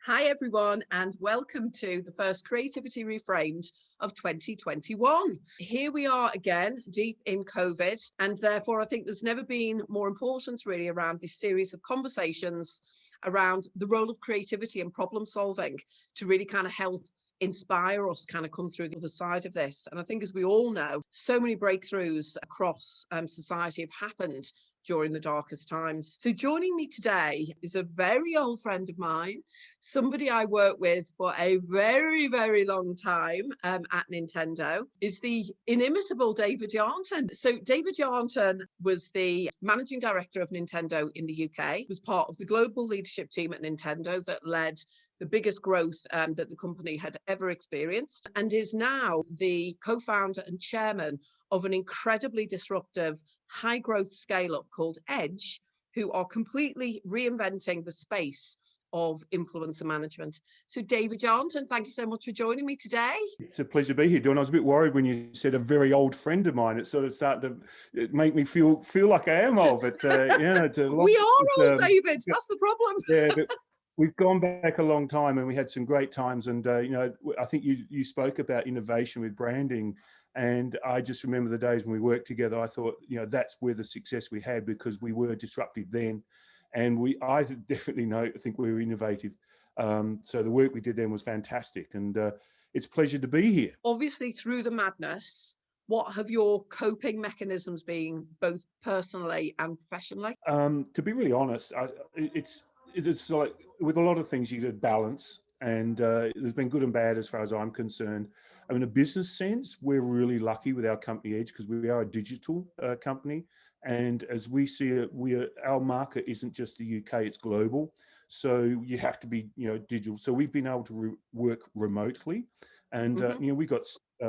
Hi everyone, and welcome to the first Creativity Reframed of 2021. Here we are again, deep in COVID, and therefore I think there's never been more importance really around this series of conversations around the role of creativity and problem solving to really kind of help inspire us kind of come through the other side of this. And I think, as we all know, so many breakthroughs across society have happened during the darkest times. So joining me today is a very old friend of mine, somebody I worked with for a very, very long time at Nintendo, is the inimitable David Yarnton. So David Yarnton was the managing director of Nintendo in the UK, was part of the global leadership team at Nintendo that led the biggest growth that the company had ever experienced, and is now the co-founder and chairman of an incredibly disruptive high growth scale up called Edge, who are completely reinventing the space of influencer management. So David Yarnton, thank you so much for joining me today. It's a pleasure to be here, Dawn. I was a bit worried when you said a very old friend of mine. It sort of started to make me feel like I am old. But yeah, we are old, David. That's the problem. Yeah, but we've gone back a long time, and we had some great times. And I think you spoke about innovation with branding. And I just remember the days when we worked together. I thought, that's where the success we had, because we were disruptive then. And I definitely think we were innovative. So the work we did then was fantastic. And it's a pleasure to be here. Obviously, through the madness, what have your coping mechanisms been, both personally and professionally? To be really honest, it's like with a lot of things, you get balance. And there's been good and bad as far as I'm concerned. I mean, in a business sense, we're really lucky with our company Edge, because we are a digital company. And as we see it, our market isn't just the UK, it's global. So you have to be, digital. So we've been able to work remotely. And, we got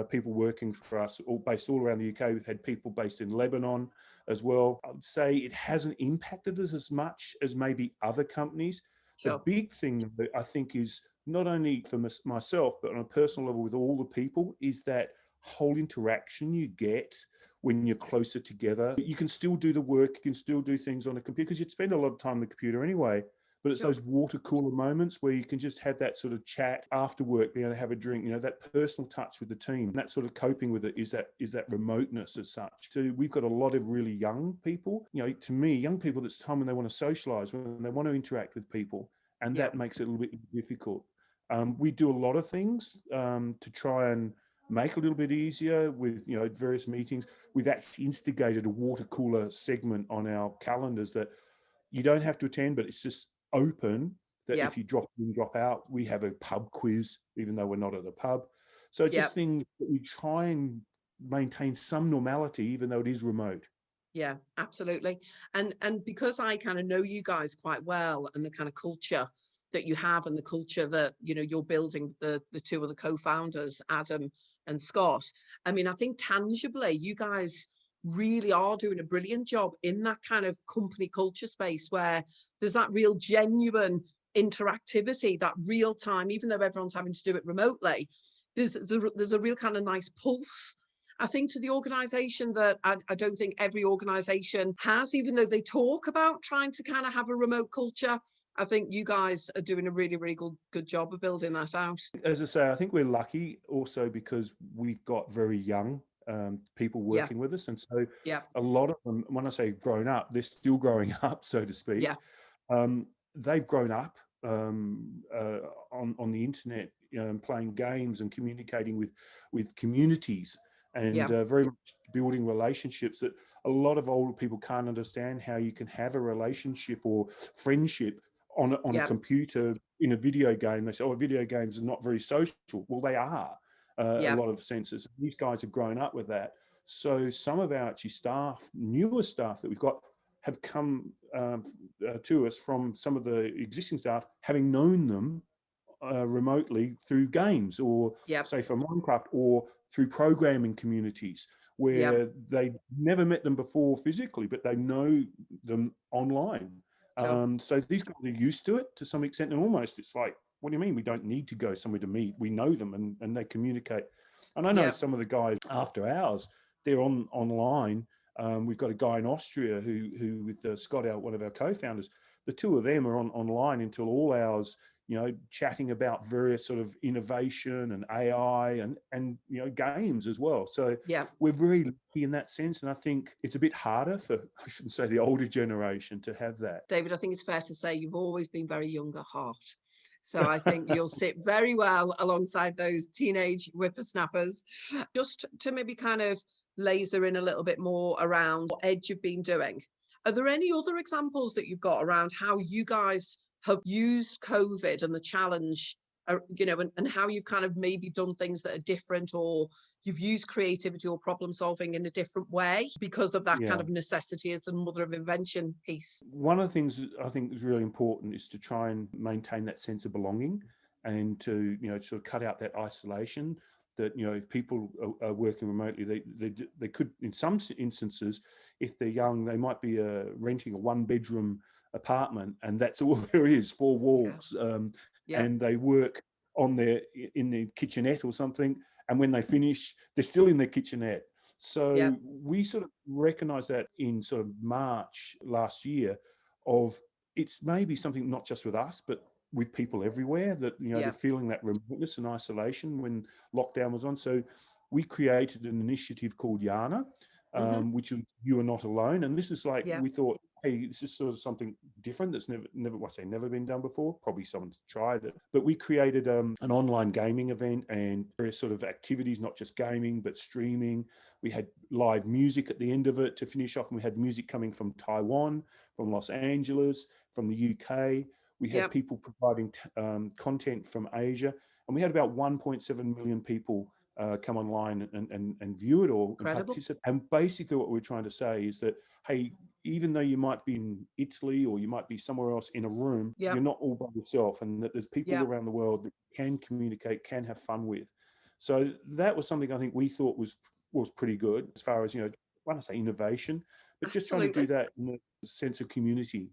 people working for us based all around the UK. We've had people based in Lebanon as well. I'd say it hasn't impacted us as much as maybe other companies. Sure. The big thing that I think is, not only for myself, but on a personal level with all the people, is that whole interaction you get when you're closer together. You can still do the work, you can still do things on a computer, because you'd spend a lot of time on the computer anyway. But it's those water cooler moments where you can just have that sort of chat after work, be able to have a drink, that personal touch with the team. That sort of coping with it is that remoteness as such. So we've got a lot of really young people. To me, young people, that's time when they want to socialize, when they want to interact with people. And that makes it a little bit difficult. We do a lot of things to try and make it a little bit easier with various meetings. We've actually instigated a water cooler segment on our calendars that you don't have to attend, but it's just open, that if you drop in, drop out. We have a pub quiz, even though we're not at a pub. So just things that we try and maintain some normality, even though it is remote. Yeah, absolutely. And because I kind of know you guys quite well, and the kind of culture that you have, and the culture that you're building, the two of the co-founders, Adam and Scott. I mean, I think tangibly you guys really are doing a brilliant job in that kind of company culture space, where there's that real genuine interactivity, that real time, even though everyone's having to do it remotely, there's a real kind of nice pulse, I think, to the organization that I don't think every organization has, even though they talk about trying to kind of have a remote culture. I think you guys are doing a really, really good job of building that out. As I say, I think we're lucky also because we've got very young people working with us. And so a lot of them, when I say grown up, they're still growing up, so to speak. They've grown up on the internet, playing games and communicating with communities, and very much building relationships that a lot of older people can't understand, how you can have a relationship or friendship on a computer in a video game. They say, video games are not very social. Well, they are. A lot of senses. These guys have grown up with that. So some of our staff, newer staff that we've got, have come to us from some of the existing staff, having known them remotely through games, or say for Minecraft, or through programming communities, where they never met them before physically, but they know them online. So these guys are used to it to some extent, and almost it's like, what do you mean we don't need to go somewhere to meet? We know them, and they communicate. And I know some of the guys after hours, they're online. We've got a guy in Austria who with Scott, one of our co-founders, the two of them are online until all hours, chatting about various sort of innovation and AI and games as well. So we're very lucky in that sense. And I think it's a bit harder for, I shouldn't say the older generation, to have that. David, I think it's fair to say you've always been very young at heart. So I think you'll sit very well alongside those teenage whippersnappers. Just to maybe kind of laser in a little bit more around what Edge you've been doing. Are there any other examples that you've got around how you guys have used COVID and the challenge, and how you've kind of maybe done things that are different, or you've used creativity or problem solving in a different way because of that kind of necessity as the mother of invention piece? One of the things I think is really important is to try and maintain that sense of belonging, and to, sort of cut out that isolation. That, if people are working remotely, they could, in some instances, if they're young, they might be renting a 1-bedroom apartment, and that's all there is, 4 walls, and they work in their kitchenette or something, and when they finish, they're still in their kitchenette. So we sort of recognized that in sort of March last year, of it's maybe something not just with us, but with people everywhere, that they're feeling that remoteness and isolation when lockdown was on. So we created an initiative called YANA, which is You Are Not Alone. And this is like, we thought, hey, this is sort of something different that's never been done before. Probably someone's tried it. But we created an online gaming event and various sort of activities, not just gaming, but streaming. We had live music at the end of it to finish off. And we had music coming from Taiwan, from Los Angeles, from the UK. We had people providing content from Asia. And we had about 1.7 million people come online and view it or participate. And basically what we're trying to say is that, hey, even though you might be in Italy or you might be somewhere else in a room, you're not all by yourself, and that there's people around the world that can communicate, can have fun with. So that was something I think we thought was pretty good as far as, I want to say innovation, but just trying to do that in a sense of community.